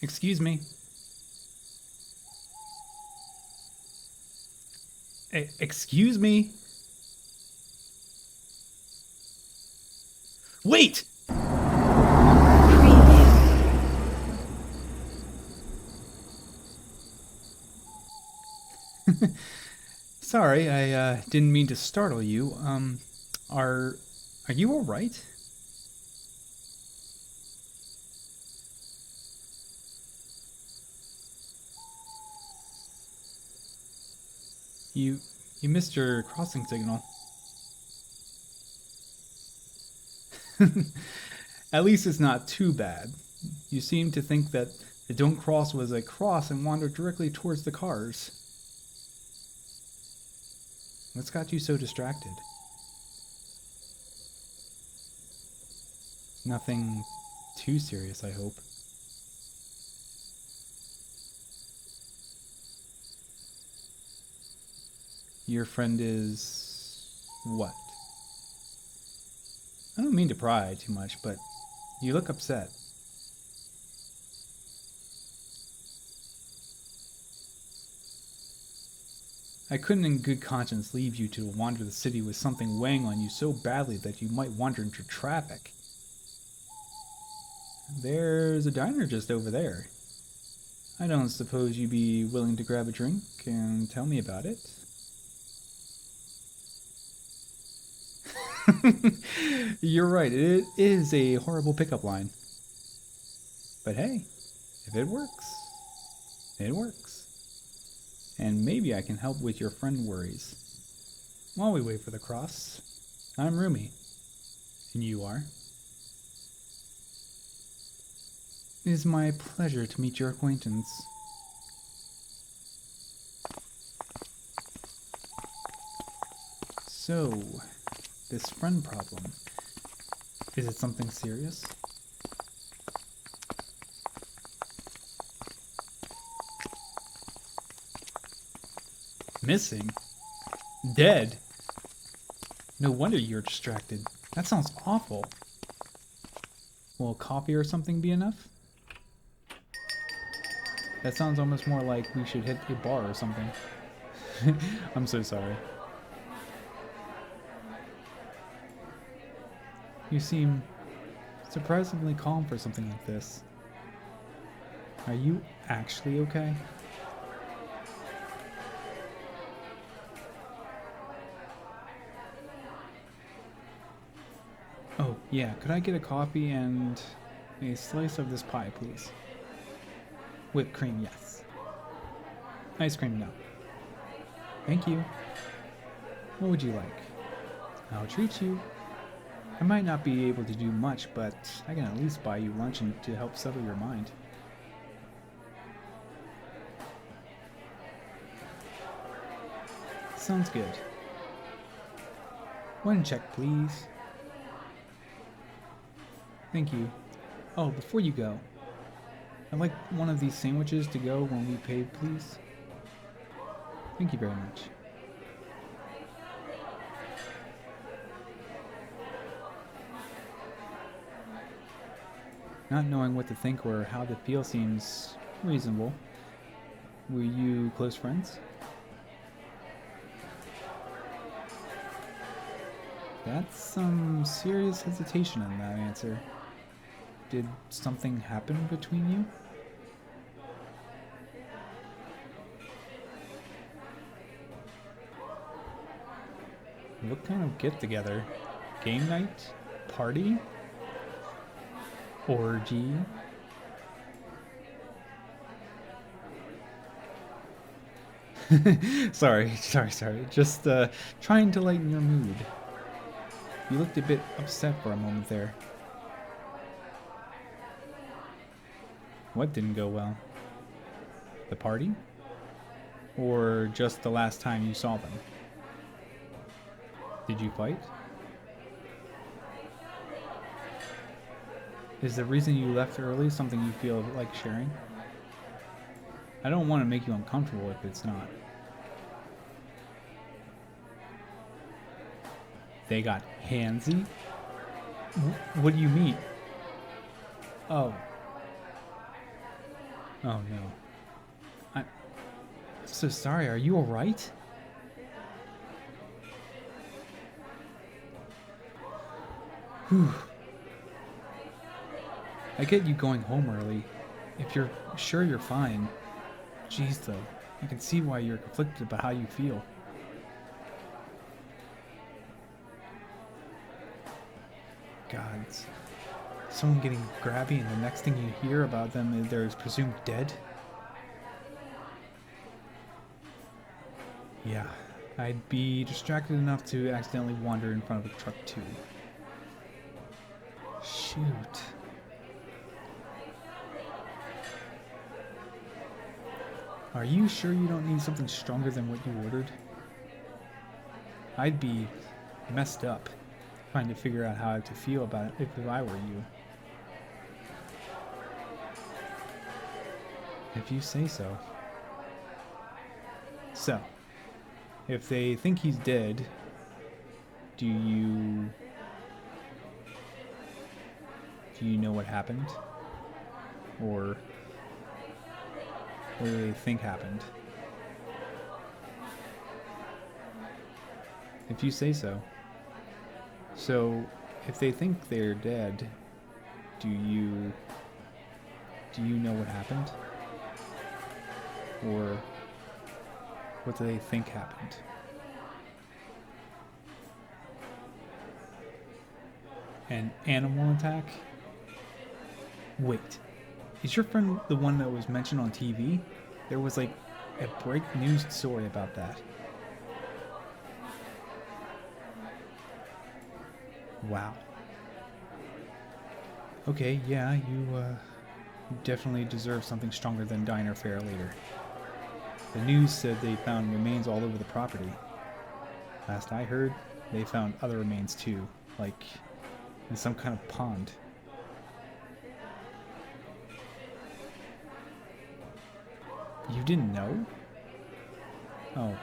Excuse me. Excuse me. Wait! Sorry, I didn't mean to startle you. Are you all right? You you missed your crossing signal. At least it's not too bad. You seem to think that the don't cross was a cross and wandered directly towards the cars. What's got you so distracted? Nothing too serious, I hope. Your friend is... what? I don't mean to pry too much, but you look upset. I couldn't in good conscience leave you to wander the city with something weighing on you so badly that you might wander into traffic. There's a diner just over there. I don't suppose you'd be willing to grab a drink and tell me about it? You're right, it is a horrible pickup line. But hey, if it works, it works. And maybe I can help with your friend worries. While we wait for the cross, I'm Rumi. And you are? It is my pleasure to meet your acquaintance. So, this friend problem, is it something serious? Missing? Dead? No wonder you're distracted. That sounds awful. Will coffee or something be enough? That sounds almost more like we should hit a bar or something. I'm so sorry. You seem surprisingly calm for something like this. Are you actually okay? Oh, yeah, could I get a coffee and a slice of this pie, please? Whipped cream, yes. Ice cream, no. Thank you. What would you like? I'll treat you. I might not be able to do much, but I can at least buy you lunch and to help settle your mind. Sounds good. One check, please. Thank you. Oh, before you go, I'd like one of these sandwiches to go when we pay, please. Thank you very much. Not knowing what to think or how to feel seems reasonable. Were you close friends? That's some serious hesitation in that answer. Did something happen between you? What kind of get-together? Game night? Party? Orgy? Sorry. Just trying to lighten your mood. You looked a bit upset for a moment there. What didn't go well? The party? Or just the last time you saw them? Did you fight? Is the reason you left early something you feel like sharing? I don't want to make you uncomfortable if it's not. They got handsy? What do you mean? Oh. Oh no. I'm so sorry. Are you alright? Whew. I get you going home early. If you're sure you're fine. Jeez, though. I can see why you're conflicted about how you feel. God. Someone getting grabby and the next thing you hear about them is they're presumed dead? Yeah. I'd be distracted enough to accidentally wander in front of a truck too. Shoot. Are you sure you don't need something stronger than what you ordered? I'd be messed up trying to figure out how to feel about it if I were you. If you say so. So, if they think he's dead, do you know what happened? Or what do they think happened? If you say so. So, if they think they're dead, do you know what happened? Or what do they think happened? An animal attack? Wait, is your friend the one that was mentioned on TV? There was like a break news story about that. Wow. Okay, yeah, you definitely deserve something stronger than diner fare later. The news said they found remains all over the property. Last I heard, they found other remains too, like in some kind of pond. You didn't know? Oh.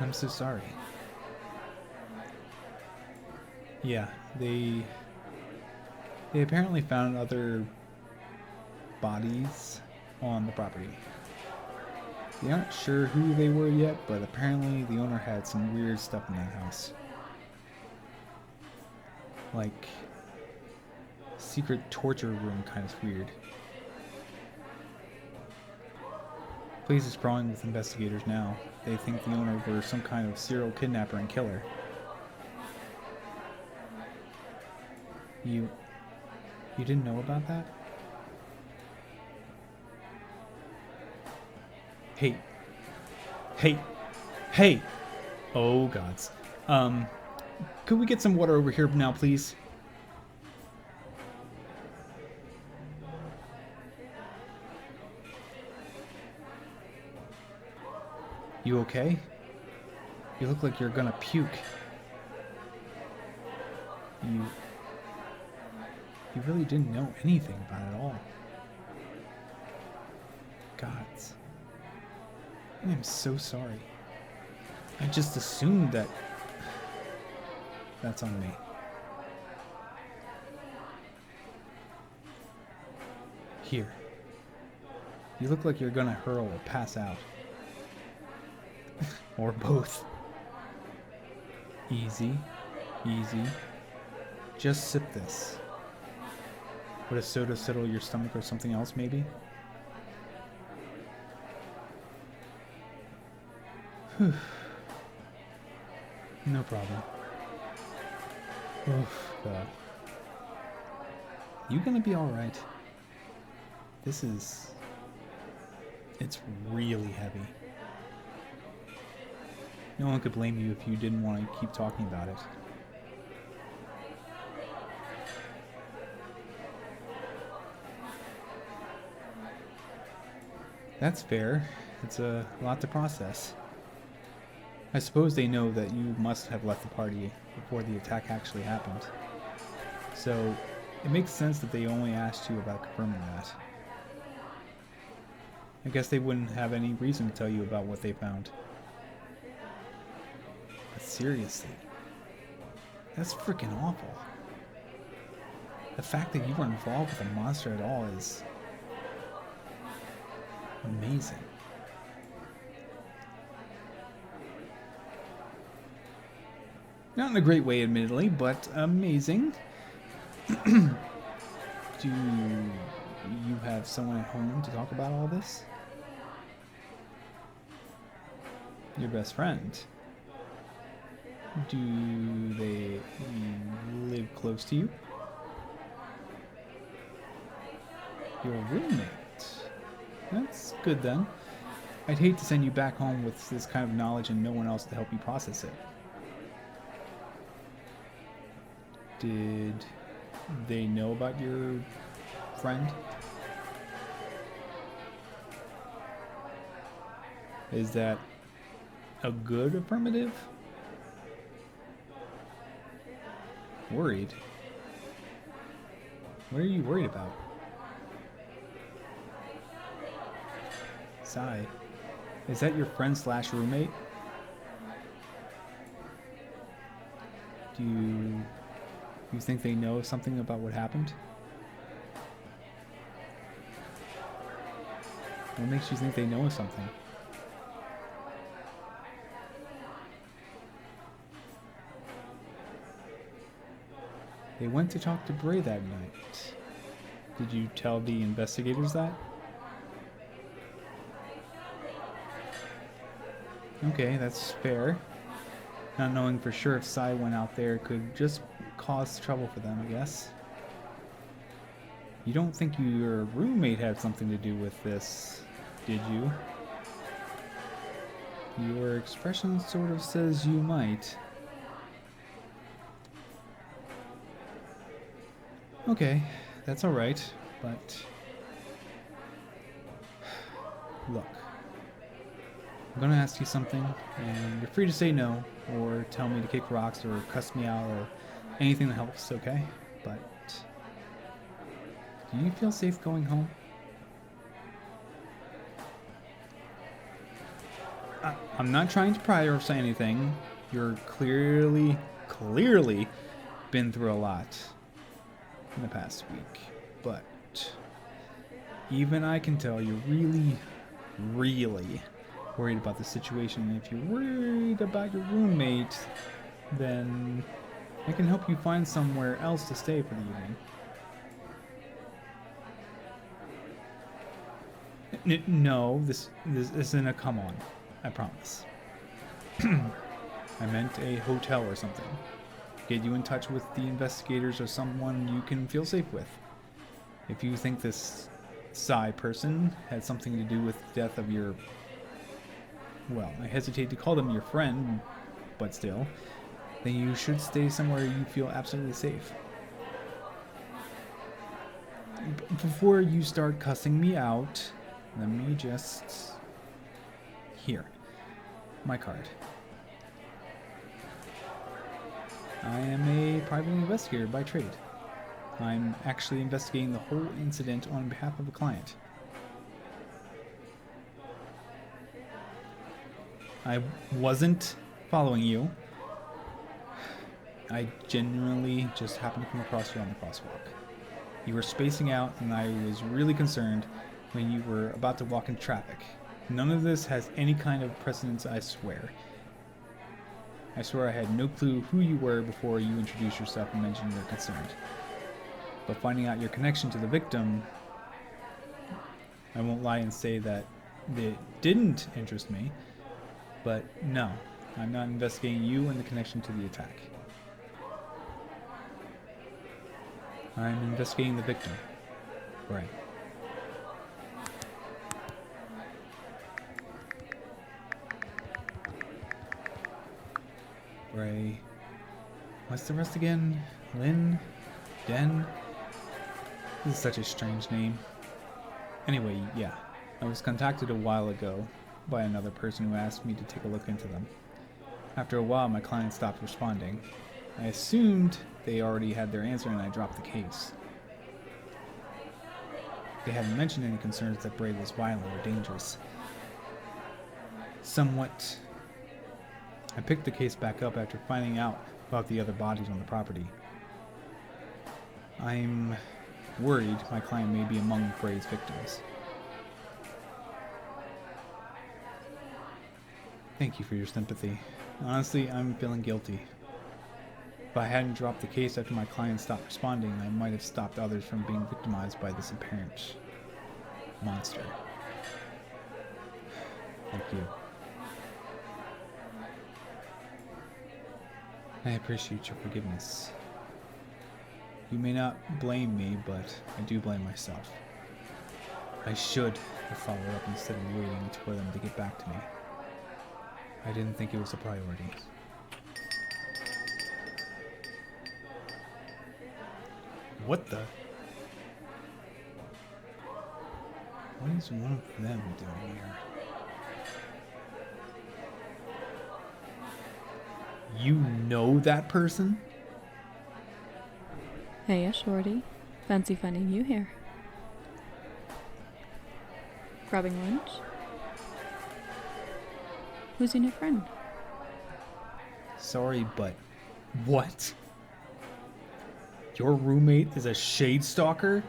I'm so sorry. Yeah, they apparently found other bodies on the property. They aren't sure who they were yet, but apparently the owner had some weird stuff in that house. Like secret torture room kind of weird. Police is crawling with investigators now. They think the owner were some kind of serial kidnapper and killer. You didn't know about that? Hey. Hey. Hey! Oh, gods. Could we get some water over here now, please? You okay? You look like you're gonna puke. You really didn't know anything about it all. Gods. I am so sorry. I just assumed that... That's on me. Here. You look like you're gonna hurl or pass out. Or both. Easy. Easy. Just sip this. Would a soda settle your stomach or something else, maybe? Whew. No problem. Oof, God. You gonna be alright? It's really heavy. No one could blame you if you didn't want to keep talking about it. That's fair. It's a lot to process. I suppose they know that you must have left the party before the attack actually happened. So, it makes sense that they only asked you about confirming that. I guess they wouldn't have any reason to tell you about what they found. But seriously, that's freaking awful. The fact that you were involved with a monster at all is amazing. Not in a great way, admittedly, but amazing. Do you have someone at home to talk about all this? Your best friend. Do they live close to you? Your roommate. That's good then. I'd hate to send you back home with this kind of knowledge and no one else to help you process it. Did they know about your friend? Is that a good affirmative? Worried? What are you worried about? Sigh. Is that your friend slash roommate? Do you think they know something about what happened? What makes you think they know something? They went to talk to Bray that night. Did you tell the investigators that? Okay, that's fair. Not knowing for sure if Sai went out there could just cause trouble for them, I guess. You don't think your roommate had something to do with this, did you? Your expression sort of says you might. Okay, that's alright, but... Look. I'm gonna ask you something, and you're free to say no, or tell me to kick rocks, or cuss me out, or anything that helps, okay? But... do you feel safe going home? I'm not trying to pry or say anything. You're clearly been through a lot in the past week, but even I can tell you're really worried about the situation. And if you're worried about your roommate, then I can help you find somewhere else to stay for the evening. No, this isn't a come on, I promise. I meant a hotel or something. Get you in touch with the investigators or someone you can feel safe with. If you think this Psy person had something to do with the death of your... well, I hesitate to call them your friend, but still, then you should stay somewhere you feel absolutely safe. Before you start cussing me out, let me just... here. My card. I am a private investigator by trade. I'm actually investigating the whole incident on behalf of a client. I wasn't following you. I genuinely just happened to come across you on the crosswalk. You were spacing out, and I was really concerned when you were about to walk into traffic. None of this has any kind of precedence, I swear. I swear I had no clue who you were before you introduced yourself and mentioned you were concerned. But finding out your connection to the victim, I won't lie and say that it didn't interest me, but no, I'm not investigating you and the connection to the attack. I'm investigating the victim, Bray. Bray. What's the rest again? Lynn? Den? This is such a strange name. Anyway, yeah. I was contacted a while ago by another person who asked me to take a look into them. After a while, my client stopped responding. I assumed they already had their answer and I dropped the case. They hadn't mentioned any concerns that Bray was violent or dangerous. Somewhat... I picked the case back up after finding out about the other bodies on the property. I'm worried my client may be among Bray's victims. Thank you for your sympathy. Honestly, I'm feeling guilty. If I hadn't dropped the case after my client stopped responding, I might have stopped others from being victimized by this apparent monster. Thank you. I appreciate your forgiveness. You may not blame me, but I do blame myself. I should have followed up instead of waiting for them to get back to me. I didn't think it was a priority. What the? What is one of them doing here? You know that person? Hey, shorty. Fancy finding you here. Grabbing lunch? Who's your new friend? Sorry, but what? Your roommate is a ShadeStalker?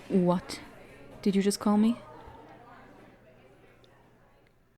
What? Did you just call me?